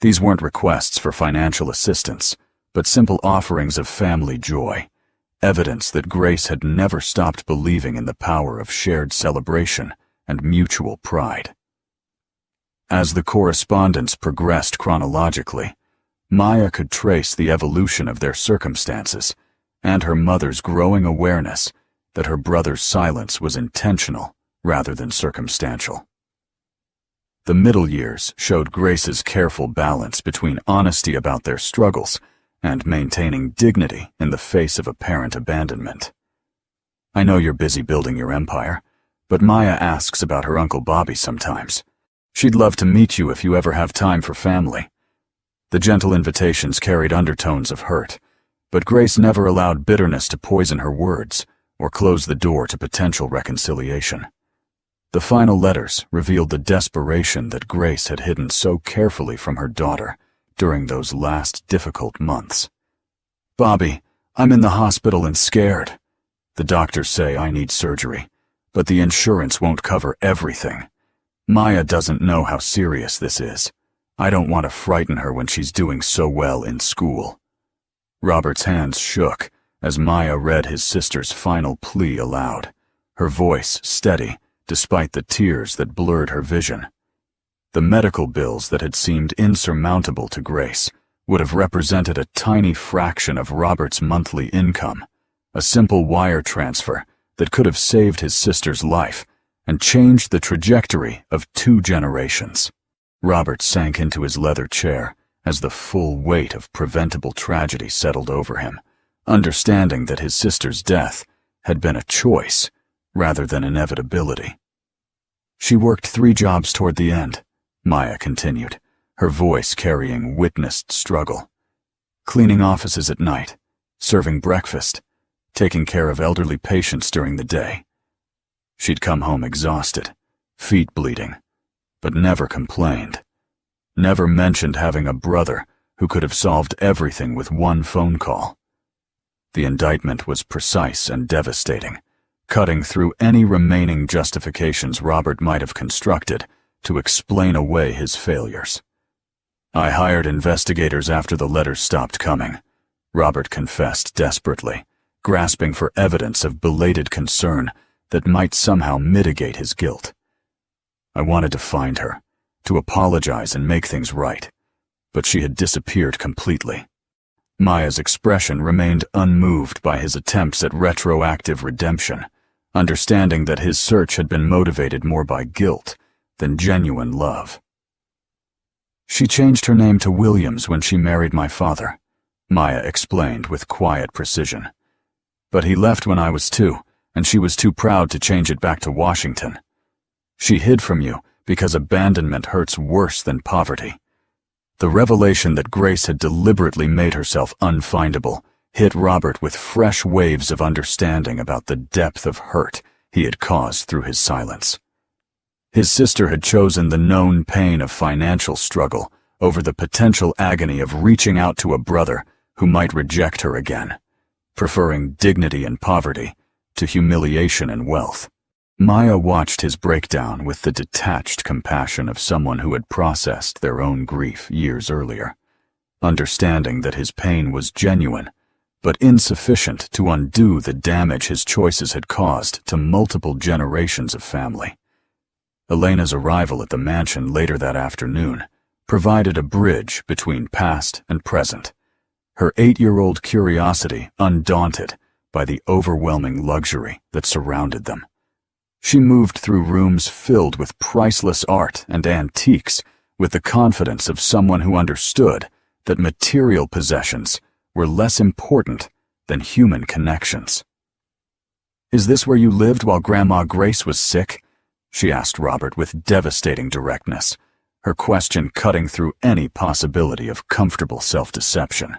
These weren't requests for financial assistance, but simple offerings of family joy, evidence that Grace had never stopped believing in the power of shared celebration and mutual pride. As the correspondence progressed chronologically, Maya could trace the evolution of their circumstances and her mother's growing awareness that her brother's silence was intentional rather than circumstantial. The middle years showed Grace's careful balance between honesty about their struggles and maintaining dignity in the face of apparent abandonment. "I know you're busy building your empire, but Maya asks about her Uncle Bobby sometimes. She'd love to meet you if you ever have time for family." The gentle invitations carried undertones of hurt, but Grace never allowed bitterness to poison her words or close the door to potential reconciliation. The final letters revealed the desperation that Grace had hidden so carefully from her daughter during those last difficult months. "Bobby, I'm in the hospital and scared. The doctors say I need surgery, but the insurance won't cover everything. Maya doesn't know how serious this is. I don't want to frighten her when she's doing so well in school." Robert's hands shook as Maya read his sister's final plea aloud, her voice steady despite the tears that blurred her vision. The medical bills that had seemed insurmountable to Grace would have represented a tiny fraction of Robert's monthly income, a simple wire transfer that could have saved his sister's life and changed the trajectory of 2 generations. Robert sank into his leather chair as the full weight of preventable tragedy settled over him, understanding that his sister's death had been a choice rather than inevitability. "She worked 3 jobs toward the end," Maya continued, her voice carrying witnessed struggle. "Cleaning offices at night, serving breakfast, taking care of elderly patients during the day. She'd come home exhausted, feet bleeding, but never complained. Never mentioned having a brother who could have solved everything with 1 phone call." The indictment was precise and devastating, cutting through any remaining justifications Robert might have constructed to explain away his failures. "I hired investigators after the letters stopped coming," Robert confessed desperately, grasping for evidence of belated concern that might somehow mitigate his guilt. "I wanted to find her, to apologize and make things right, but she had disappeared completely." Maya's expression remained unmoved by his attempts at retroactive redemption, understanding that his search had been motivated more by guilt than genuine love. "She changed her name to Williams when she married my father," Maya explained with quiet precision. "But he left when I was 2, and she was too proud to change it back to Washington. She hid from you because abandonment hurts worse than poverty." The revelation that Grace had deliberately made herself unfindable hit Robert with fresh waves of understanding about the depth of hurt he had caused through his silence. His sister had chosen the known pain of financial struggle over the potential agony of reaching out to a brother who might reject her again, preferring dignity in poverty to humiliation in wealth. Maya watched his breakdown with the detached compassion of someone who had processed their own grief years earlier, understanding that his pain was genuine, but insufficient to undo the damage his choices had caused to multiple generations of family. Elena's arrival at the mansion later that afternoon provided a bridge between past and present, her 8-year-old curiosity undaunted by the overwhelming luxury that surrounded them. She moved through rooms filled with priceless art and antiques with the confidence of someone who understood that material possessions were less important than human connections. "Is this where you lived while Grandma Grace was sick?" she asked Robert with devastating directness, her question cutting through any possibility of comfortable self-deception.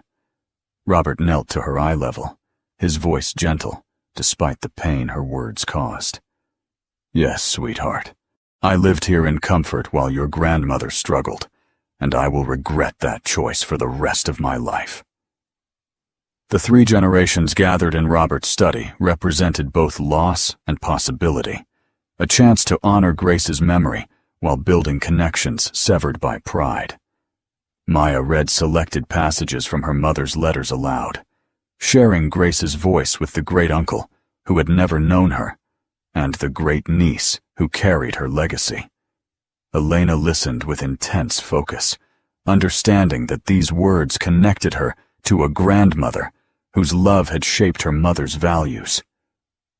Robert knelt to her eye level, his voice gentle, despite the pain her words caused. "Yes, sweetheart. I lived here in comfort while your grandmother struggled, and I will regret that choice for the rest of my life." The 3 generations gathered in Robert's study represented both loss and possibility, a chance to honor Grace's memory while building connections severed by pride. Maya read selected passages from her mother's letters aloud, sharing Grace's voice with the great-uncle who had never known her, and the great-niece who carried her legacy. Elena listened with intense focus, understanding that these words connected her to a grandmother whose love had shaped her mother's values.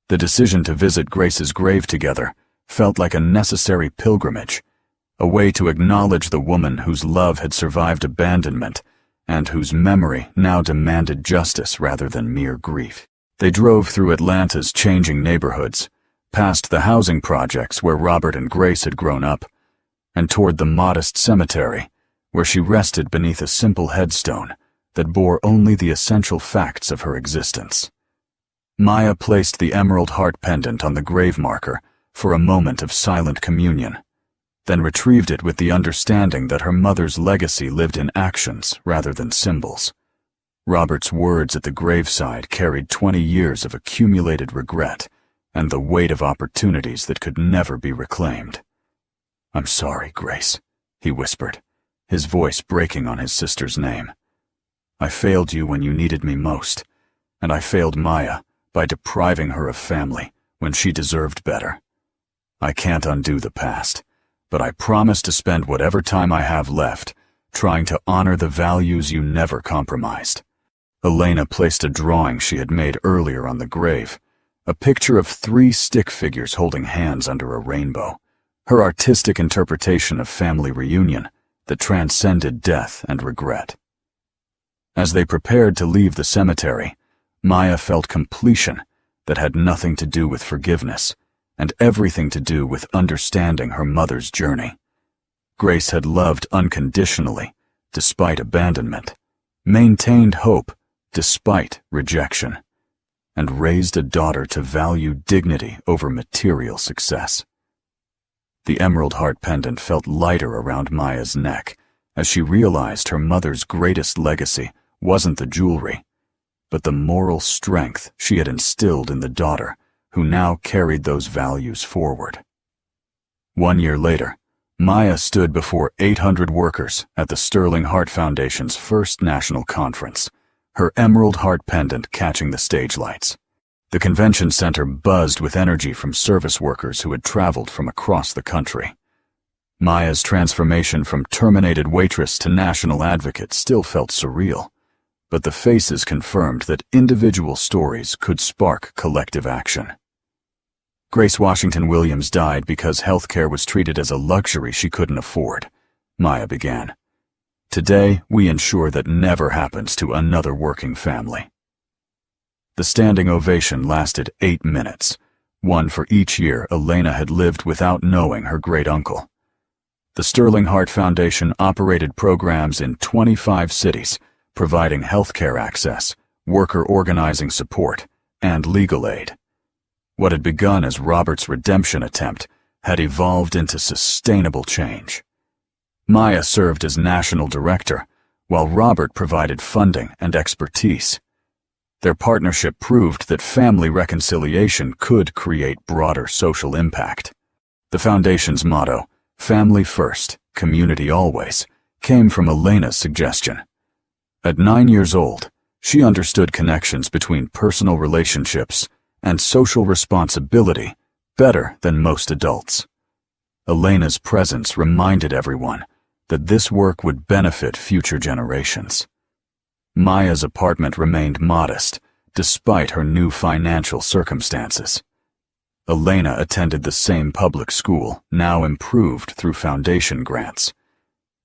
The decision to visit Grace's grave together felt like a necessary pilgrimage, a way to acknowledge the woman whose love had survived abandonment and whose memory now demanded justice rather than mere grief. They drove through Atlanta's changing neighborhoods, past the housing projects where Robert and Grace had grown up, and toward the modest cemetery where she rested beneath a simple headstone that bore only the essential facts of her existence. Maya placed the emerald heart pendant on the grave marker for a moment of silent communion, then retrieved it with the understanding that her mother's legacy lived in actions rather than symbols. Robert's words at the graveside carried 20 years of accumulated regret and the weight of opportunities that could never be reclaimed. "I'm sorry, Grace," he whispered, his voice breaking on his sister's name. "I failed you when you needed me most, and I failed Maya by depriving her of family when she deserved better. I can't undo the past, but I promise to spend whatever time I have left trying to honor the values you never compromised." Elena placed a drawing she had made earlier on the grave, a picture of 3 stick figures holding hands under a rainbow, her artistic interpretation of family reunion that transcended death and regret. As they prepared to leave the cemetery, Maya felt completion that had nothing to do with forgiveness and everything to do with understanding her mother's journey. Grace had loved unconditionally, despite abandonment, maintained hope despite rejection, and raised a daughter to value dignity over material success. The emerald heart pendant felt lighter around Maya's neck as she realized her mother's greatest legacy wasn't the jewelry, but the moral strength she had instilled in the daughter who now carried those values forward. 1 year later, Maya stood before 800 workers at the Sterling Heart Foundation's first national conference, her emerald heart pendant catching the stage lights. The convention center buzzed with energy from service workers who had traveled from across the country. Maya's transformation from terminated waitress to national advocate still felt surreal, but the faces confirmed that individual stories could spark collective action. Grace Washington Williams died because healthcare was treated as a luxury she couldn't afford, Maya began. Today, we ensure that never happens to another working family. The standing ovation lasted 8 minutes, one for each year Elena had lived without knowing her great-uncle. The Sterling Heart Foundation operated programs in 25 cities, providing healthcare access, worker organizing support, and legal aid. What had begun as Robert's redemption attempt had evolved into sustainable change. Maya served as national director, while Robert provided funding and expertise. Their partnership proved that family reconciliation could create broader social impact. The foundation's motto, "Family first, community always," came from Elena's suggestion. At 9 years old, she understood connections between personal relationships and social responsibility better than most adults. Elena's presence reminded everyone that this work would benefit future generations. Maya's apartment remained modest, despite her new financial circumstances. Elena attended the same public school, now improved through foundation grants.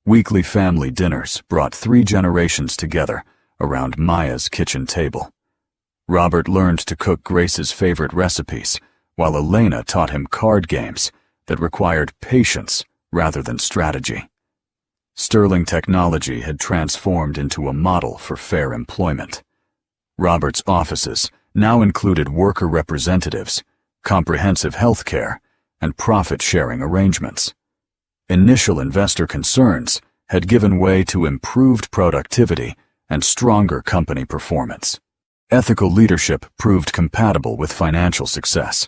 Weekly family dinners brought 3 generations together around Maya's kitchen table. Robert learned to cook Grace's favorite recipes, while Elena taught him card games that required patience rather than strategy. Sterling technology had transformed into a model for fair employment. Robert's offices now included worker representatives, comprehensive health care, and profit-sharing arrangements. Initial investor concerns had given way to improved productivity and stronger company performance. Ethical leadership proved compatible with financial success.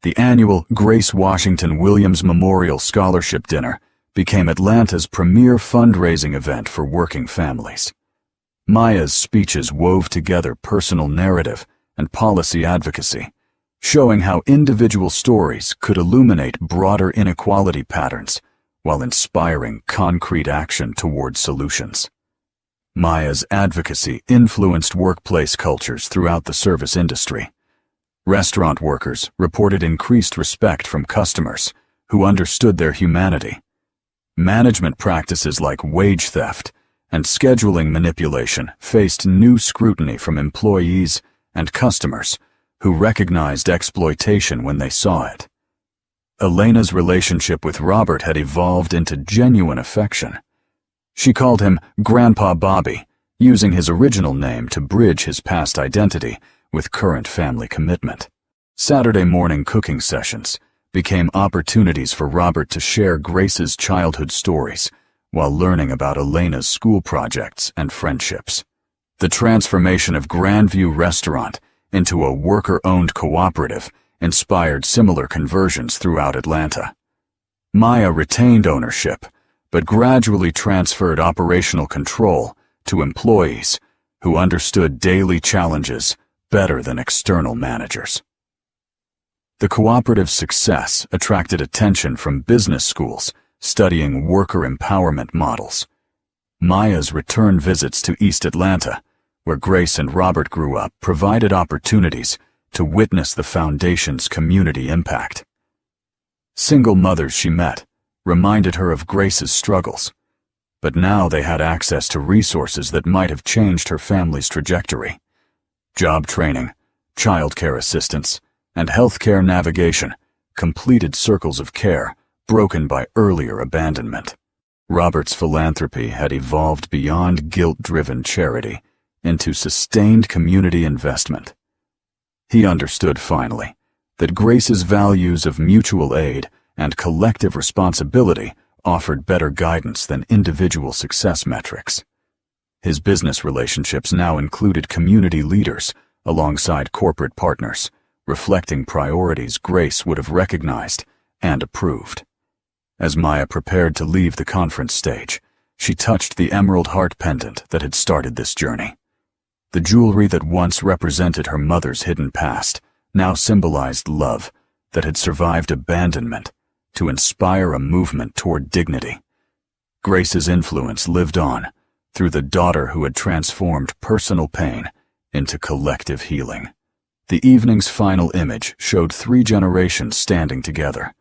The annual Grace Washington Williams Memorial Scholarship Dinner became Atlanta's premier fundraising event for working families. Maya's speeches wove together personal narrative and policy advocacy, showing how individual stories could illuminate broader inequality patterns while inspiring concrete action toward solutions. Maya's advocacy influenced workplace cultures throughout the service industry. Restaurant workers reported increased respect from customers who understood their humanity. Management practices like wage theft and scheduling manipulation faced new scrutiny from employees and customers who recognized exploitation when they saw it. Elena's relationship with Robert had evolved into genuine affection. She called him Grandpa Bobby, using his original name to bridge his past identity with current family commitment. Saturday morning cooking sessions became opportunities for Robert to share Grace's childhood stories while learning about Elena's school projects and friendships. The transformation of Grandview Restaurant into a worker-owned cooperative inspired similar conversions throughout Atlanta. Maya retained ownership, but gradually transferred operational control to employees who understood daily challenges better than external managers. The cooperative's success attracted attention from business schools studying worker empowerment models. Maya's return visits to East Atlanta, where Grace and Robert grew up, provided opportunities to witness the foundation's community impact. Single mothers she met reminded her of Grace's struggles, but now they had access to resources that might have changed her family's trajectory. Job training, childcare assistance, and healthcare navigation completed circles of care broken by earlier abandonment. Robert's philanthropy had evolved beyond guilt-driven charity into sustained community investment. He understood finally that Grace's values of mutual aid and collective responsibility offered better guidance than individual success metrics. His business relationships now included community leaders alongside corporate partners, reflecting priorities Grace would have recognized and approved. As Maya prepared to leave the conference stage, she touched the emerald heart pendant that had started this journey. The jewelry that once represented her mother's hidden past now symbolized love that had survived abandonment to inspire a movement toward dignity. Grace's influence lived on through the daughter who had transformed personal pain into collective healing. The evening's final image showed 3 generations standing together,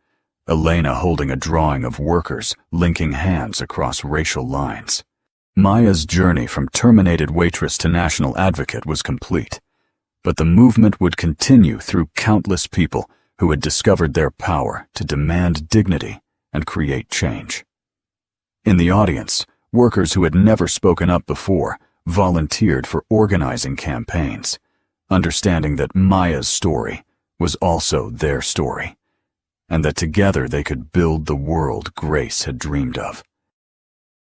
Elena holding a drawing of workers linking hands across racial lines. Maya's journey from terminated waitress to national advocate was complete, but the movement would continue through countless people who had discovered their power to demand dignity and create change. In the audience, workers who had never spoken up before volunteered for organizing campaigns, understanding that Maya's story was also their story, and that together they could build the world Grace had dreamed of.